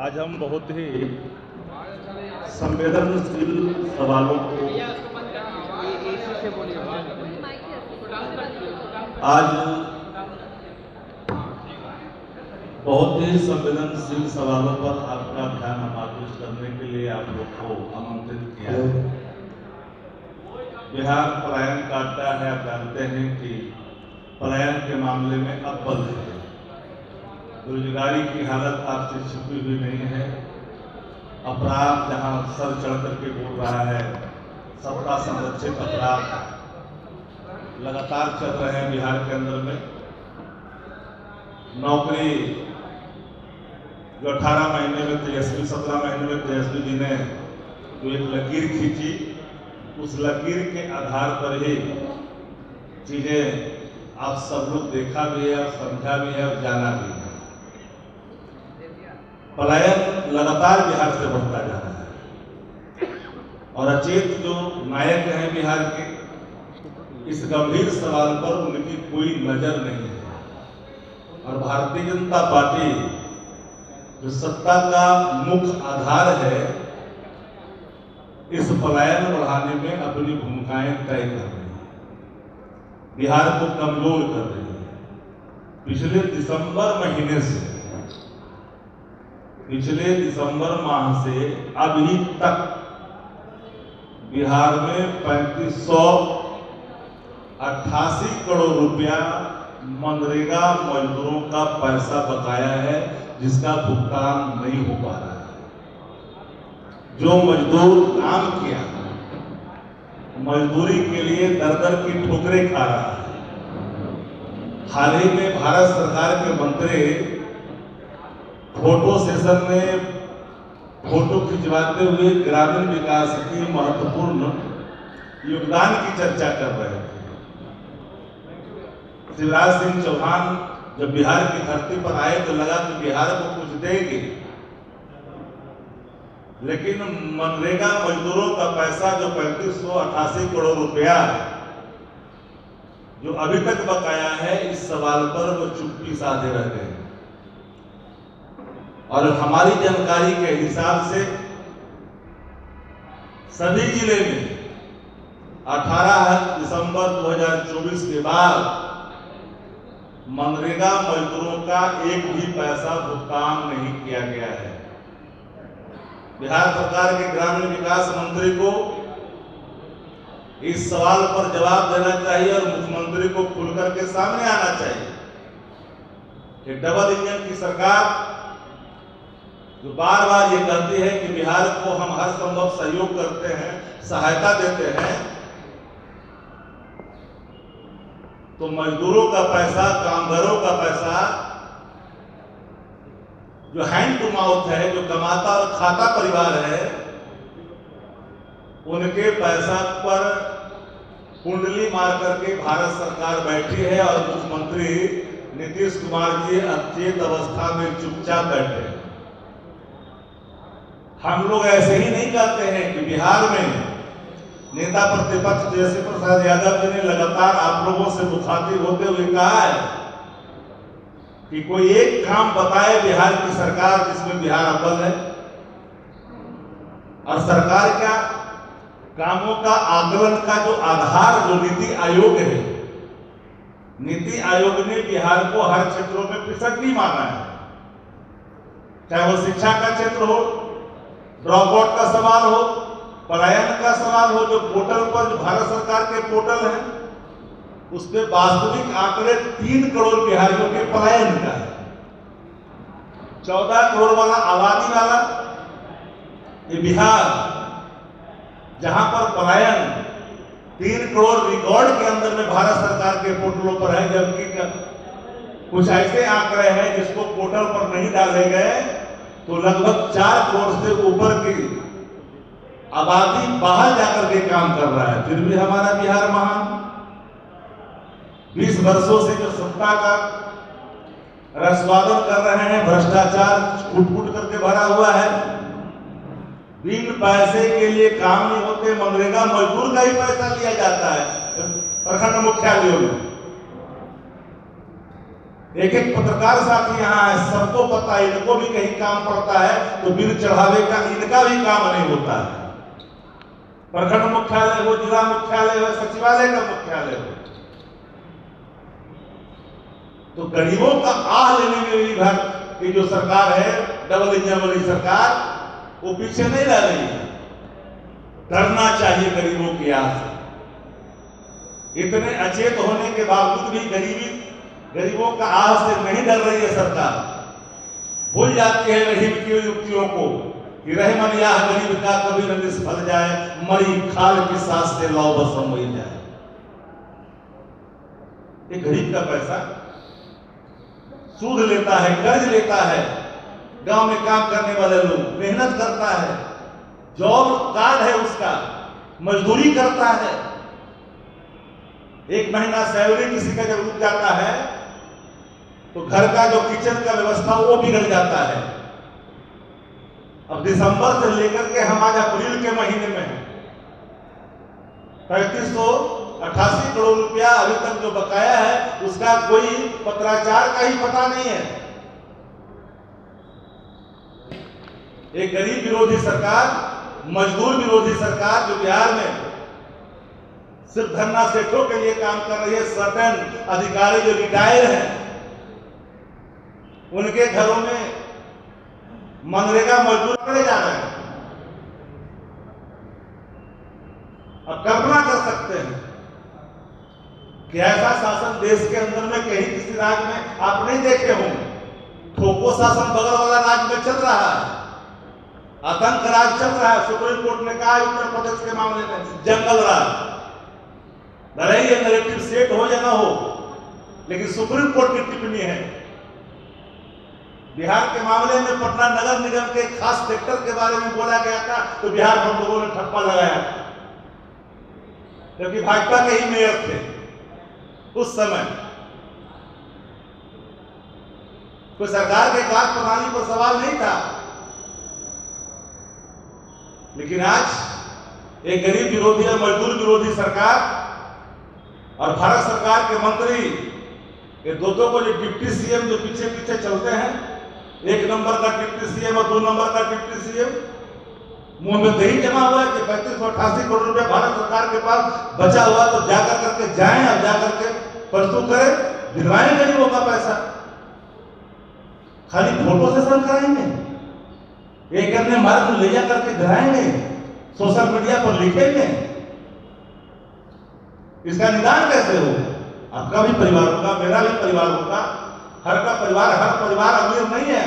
आज हम बहुत ही संवेदनशील सवालों को आज बहुत ही संवेदनशील सवालों पर आपका ध्यान आकर्षित करने के लिए आप लोग को आमंत्रित किया है। बिहार पलायन काटता है। आप जानते हैं कि पलायन के मामले में अव्वल है। बेरोजगारी की हालत आपसे छिपी हुई नहीं है। अपराध जहां सर चढ़ करके बोल रहा है, सत्ता संरक्षित अपराध लगातार चल रहे हैं बिहार के अंदर में। नौकरी जो 18 महीने में तेजस्वी 17 महीने में तेजस्वी जी ने जो एक लकीर खींची, उस लकीर के आधार पर ही चीजें आप सब लोग देखा भी है और समझा भी है और जाना भी है। पलायन लगातार बिहार से बढ़ता जा रहा है और अचेत जो नायक हैं बिहार के, इस गंभीर सवाल पर उनकी कोई नजर नहीं है। और भारतीय जनता पार्टी जो सत्ता का मुख्य आधार है, इस पलायन बढ़ाने में अपनी भूमिकाएं तय कर रही है, बिहार को कमजोर कर रही है। पिछले दिसंबर माह से अभी तक बिहार में 3588 करोड़ रुपया मनरेगा मजदूरों का पैसा बकाया है, जिसका भुगतान नहीं हो पा रहा है। जो मजदूर काम किया, मजदूरी के लिए दर की ठोकरें खा रहा है। हाल ही में भारत सरकार के मंत्री फोटो सेशन में फोटो खिंचवाते हुए ग्रामीण विकास की महत्वपूर्ण योगदान की चर्चा कर रहे थे। शिवराज सिंह चौहान जब बिहार की धरती पर आए तो लगा कि बिहार को कुछ देंगे, लेकिन मनरेगा मजदूरों का पैसा जो 3588 करोड़ रुपया जो अभी तक बकाया है, इस सवाल पर वो चुप्पी साधे रह गए। और हमारी जानकारी के हिसाब से सभी जिले में 18 दिसंबर 2024 के बाद मनरेगा मजदूरों का एक भी पैसा भुगतान नहीं किया गया है। बिहार सरकार के ग्रामीण विकास मंत्री को इस सवाल पर जवाब देना चाहिए और मुख्यमंत्री को खुलकर के सामने आना चाहिए कि डबल इंजन की सरकार जो बार बार ये कहती है कि बिहार को हम हर संभव सहयोग करते हैं, सहायता देते हैं, तो मजदूरों का पैसा, कामगारों का पैसा जो हैंड टू माउथ है, जो कमाता और खाता परिवार है, उनके पैसा पर कुंडली मार करके भारत सरकार बैठी है और मुख्यमंत्री नीतीश कुमार जी अचेत अवस्था में चुपचाप बैठे हैं। हम लोग ऐसे ही नहीं कहते हैं कि बिहार में नेता प्रतिपक्ष तेजस्वी प्रसाद यादव जी ने लगातार आप लोगों से मुखातिब होते हुए कहा है कि कोई एक काम बताए बिहार की सरकार जिसमें बिहार अव्वल है। और सरकार क्या, कामों का आकलन का जो आधार जो नीति आयोग है, नीति आयोग ने बिहार को हर क्षेत्रों में पिछड़ी माना है। चाहे वो शिक्षा का क्षेत्र हो, ड्रॉप आउट का सवाल हो, पलायन का सवाल हो, जो पोर्टल पर जो भारत सरकार के पोर्टल है, उस पे वास्तविक आंकड़े 3 करोड़ बिहारियों के पलायन का है। 14 करोड़ वाला आबादी वाला ये बिहार, जहां पर पलायन 3 करोड़ रिकॉर्ड के अंदर में भारत सरकार के पोर्टलों पर है, जबकि कुछ ऐसे आंकड़े हैं जिसको पोर्टल पर नहीं डाले गए, तो लगभग 4 करोड़ से ऊपर की आबादी बाहर जाकर के काम कर रहा है। फिर भी हमारा बिहार महान। 20 वर्षों से जो सत्ता का रसवादन कर रहे हैं, भ्रष्टाचार फुट करके भरा हुआ है, बिन पैसे के लिए काम नहीं होते, मनरेगा मजदूर का ही पैसा लिया जाता है प्रखंड मुख्यालयों में। एक एक पत्रकार साथी यहाँ है, सबको पता है, इनको भी कहीं काम पड़ता है तो बिल चढ़ावे का इनका भी काम नहीं होता है। प्रखंड मुख्यालय हो, जिला मुख्यालय हो, सचिवालय का मुख्यालय हो, तो गरीबों का आह लेने में भी भारत की जो सरकार है, डबल इंजन वाली सरकार, वो पीछे नहीं रह रही है। डरना चाहिए गरीबों की आह से। इतने अचेत होने के बावजूद भी गरीबों का आह से नहीं डर रही है सरकार। भूल जाती है रहीम की युक्तियों को कि रहमन या गरीब का कभी न निष्फल जाए, मरी खाल की सांस से लौ बसम हो जाए। ये गरीब का पैसा सूद लेता है, कर्ज लेता है, गांव में काम करने वाले लोग मेहनत करता है, जॉब कार्ड है उसका, मजदूरी करता है, एक महीना सैलरी किसी का जब रुक जाता है तो घर का जो किचन का व्यवस्था वो बिगड़ जाता है। अब दिसंबर से लेकर के हम आज अप्रैल के महीने में 3588 करोड़ रुपया अभी तक जो बकाया है उसका कोई पत्राचार का ही पता नहीं है। एक गरीब विरोधी सरकार, मजदूर विरोधी सरकार जो बिहार में सिर्फ धन्ना सेठों के लिए काम कर रही है, सर्टेन अधिकारी जो रिटायर हैं उनके घरों में मनरेगा मजदूर करे जा रहे हैं। अब कल्पना कर सकते हैं कि ऐसा शासन देश के अंदर में कहीं किसी राज्य में आप नहीं देखे होंगे। ठोको शासन बगल वाला राज्य में चल रहा है, आतंक राज चल रहा है। सुप्रीम कोर्ट ने कहा उत्तर प्रदेश के मामले में जंगल राज, भले ही नैरेटिव सेट हो या ना हो, लेकिन सुप्रीम कोर्ट की टिप्पणी है। बिहार के मामले में पटना नगर निगम के खास सेक्टर के बारे में बोला गया था तो बिहार पर लोगों ने ठप्पा लगाया, क्योंकि भाजपा के ही मेयर थे उस समय। कोई सरकार के कार्य प्रणाली पर सवाल नहीं था, लेकिन आज एक गरीब विरोधी और मजदूर विरोधी सरकार और भारत सरकार के मंत्री ये दो को जो डिप्टी सीएम जो पीछे पीछे चलते हैं, एक नंबर का डिप्टी सीएम और 2 नंबर का डिप्टी सीएम, मुंह में दही जमा हुआ है कि 3588 करोड़ रुपया भारत सरकार के पास बचा हुआ तो जाकर करके जाएं और जाकर के प्रस्तुत करें, दिलवाएं गरीबों का पैसा। खाली फोटो सेशन कराएंगे, एक अन्य मार्ग ले जा करके दिलाएंगे, सोशल मीडिया पर लिखेंगे, इसका निदान कैसे होगा? आपका भी परिवार होगा, मेरा भी परिवार होगा, हर परिवार अमीर नहीं है।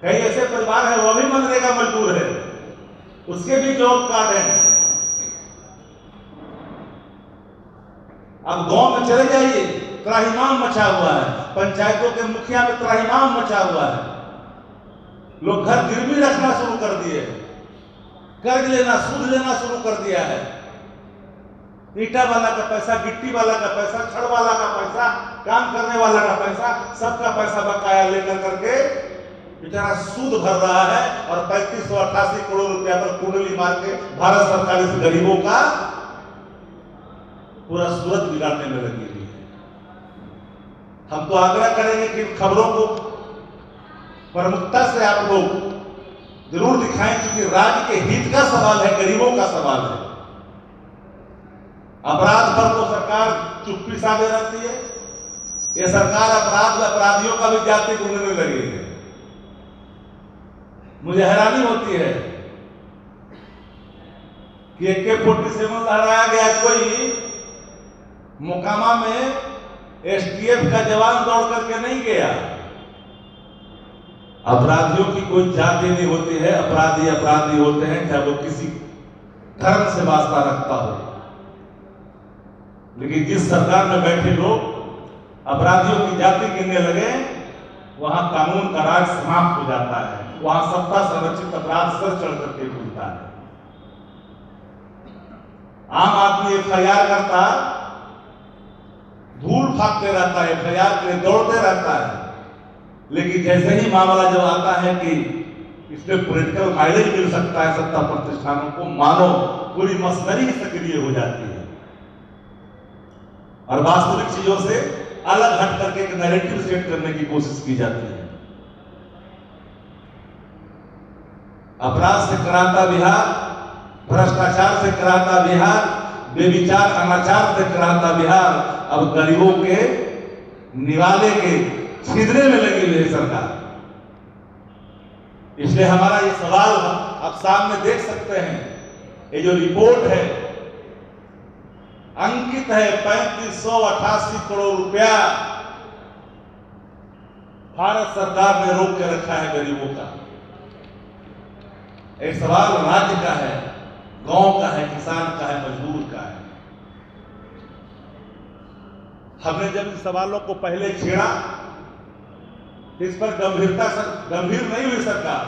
कई ऐसे परिवार है वो भी मनरेगा मजदूर है, उसके भी जॉब कार्ड है। अब गांव में चले जाइए, त्राहिमाम मचा हुआ है, पंचायतों के मुखिया में त्राहिमाम मचा हुआ है। लोग घर गिरवी रखना शुरू कर दिए, कर्ज लेना, सूद लेना शुरू कर दिया है। ईटा वाला का पैसा, गिट्टी वाला का पैसा, छड़ वाला का पैसा, काम करने वाला का पैसा, सबका पैसा बकाया लेकर करके बेचारा सूद भर रहा है और 3588 करोड़ रुपया पर कुंडली मार के भारत सरकार इस गरीबों का पूरा सूरत बिगाड़ने में लगी हुई है। हम तो आग्रह करेंगे कि खबरों को प्रमुखता से आप लोग जरूर दिखाएं, क्योंकि राज्य के हित का सवाल है, गरीबों का सवाल है। अपराध पर तो सरकार चुप्पी साधे रहती है। ये सरकार अपराधियों का भी जाति ढूंढने लगी है। मुझे हैरानी होती है कि AK-47 लहराया गया, कोई मोकामा में STF का जवान दौड़ करके नहीं गया। अपराधियों की कोई जाति नहीं होती है, अपराधी अपराधी होते हैं, चाहे वो किसी धर्म से वास्ता रखता हो। लेकिन जिस सरकार में बैठे लोग अपराधियों की जाति गिनने लगे, वहां कानून का राज समाप्त हो जाता है, वहां सत्ता संरक्षित अपराध सर चढ़ करके खुलता है। आम आदमी FIR करता, धूल फाकते रहता है, FIR के लिए दौड़ते रहता है, लेकिन जैसे ही मामला जब आता है कि इसमें पॉलिटिकल माइलेज मिल सकता है सत्ता प्रतिष्ठानों को, मानो पूरी मशीनरी सक्रिय हो जाती है और वास्तविक चीजों से अलग हट करके एक नैरेटिव सेट करने की कोशिश की जाती है। अपराध से कराहता बिहार, भ्रष्टाचार से कराहता बिहार, बेविचार अनाचार से कराहता बिहार, अब गरीबों के निवाले के छिदने में लगी हुई है सरकार। इसलिए हमारा ये सवाल आप सामने देख सकते हैं, ये जो रिपोर्ट है अंकित है 3588 करोड़ रुपया भारत सरकार ने रोक के रखा है गरीबों का। एक सवाल राज्य का है, गांव का है, किसान का है, मजदूर का है। हमने जब इन सवालों को पहले छेड़ा, इस पर गंभीर नहीं हुई सरकार।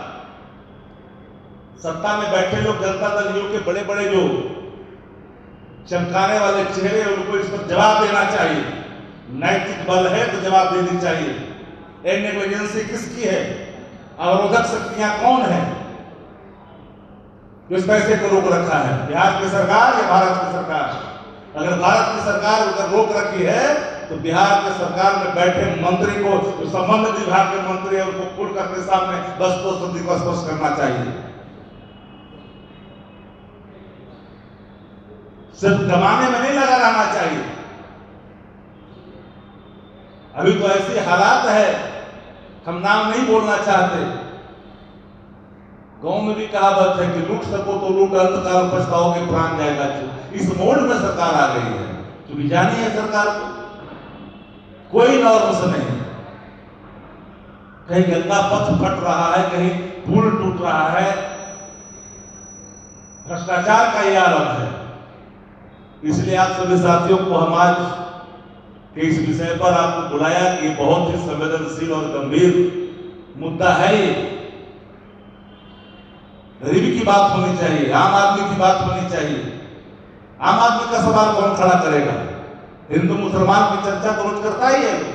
सत्ता में बैठे लोग जनता दल यू के बड़े बड़े जो चमकाने वाले चेहरे, उनको इस पर जवाब देना चाहिए। नैतिक बल है तो जवाब देनी चाहिए। ये नेग्लिजेंसी किसकी है? अवरोधक शक्तियां कौन है जो इस पैसे को रोक रखा है? बिहार की सरकार या भारत की सरकार? अगर भारत की सरकार अगर रोक रखी है तो बिहार के सरकार में बैठे मंत्री को, जो संबंधित विभाग के मंत्री है, उनको खुल करके सामने वस्तुस्थिति को स्पष्ट करना चाहिए। सिर्फ दबाने में नहीं लगा रहना चाहिए। अभी तो ऐसी हालात है, हम नाम नहीं बोलना चाहते। गांव में भी कहावत है कि लूट सको तो लूट, अंतकाल पछताओगे प्राण जाएगा। इस मोड में सरकार आ गई है, क्योंकि जानी है सरकार को कोई नॉर्म्स नहीं। कहीं गंगा पथ फट रहा है, कहीं पुल टूट रहा है, भ्रष्टाचार का यह आरोप है। इसलिए आप सभी साथियों को हम आज के इस विषय पर आपको बुलाया कि बहुत ही संवेदनशील और गंभीर मुद्दा है। ये गरीबी की बात होनी चाहिए, आम आदमी की बात होनी चाहिए। आम आदमी का सवाल कौन खड़ा करेगा? हिंदू मुसलमान की चर्चा तो रोज करता ही है।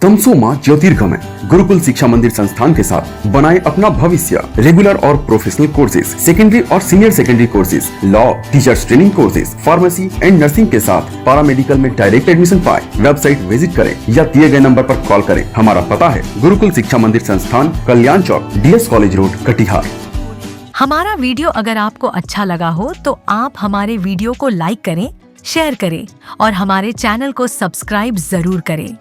तमसोमा ज्योतिर्गमय गुरुकुल शिक्षा मंदिर संस्थान के साथ बनाए अपना भविष्य। रेगुलर और प्रोफेशनल कोर्सेज, सेकेंडरी और senior secondary courses, law, teachers training courses, pharmacy and nursing के साथ पैरामेडिकल में डायरेक्ट एडमिशन पाए। वेबसाइट विजिट करें या दिए गए नंबर पर कॉल करें। हमारा पता है गुरुकुल शिक्षा मंदिर संस्थान, कल्याण चौक, DS कॉलेज रोड, कटिहार। हमारा वीडियो अगर आपको अच्छा लगा हो तो आप हमारे वीडियो को लाइक करें, शेयर करें और हमारे चैनल को सब्सक्राइब जरूर करें।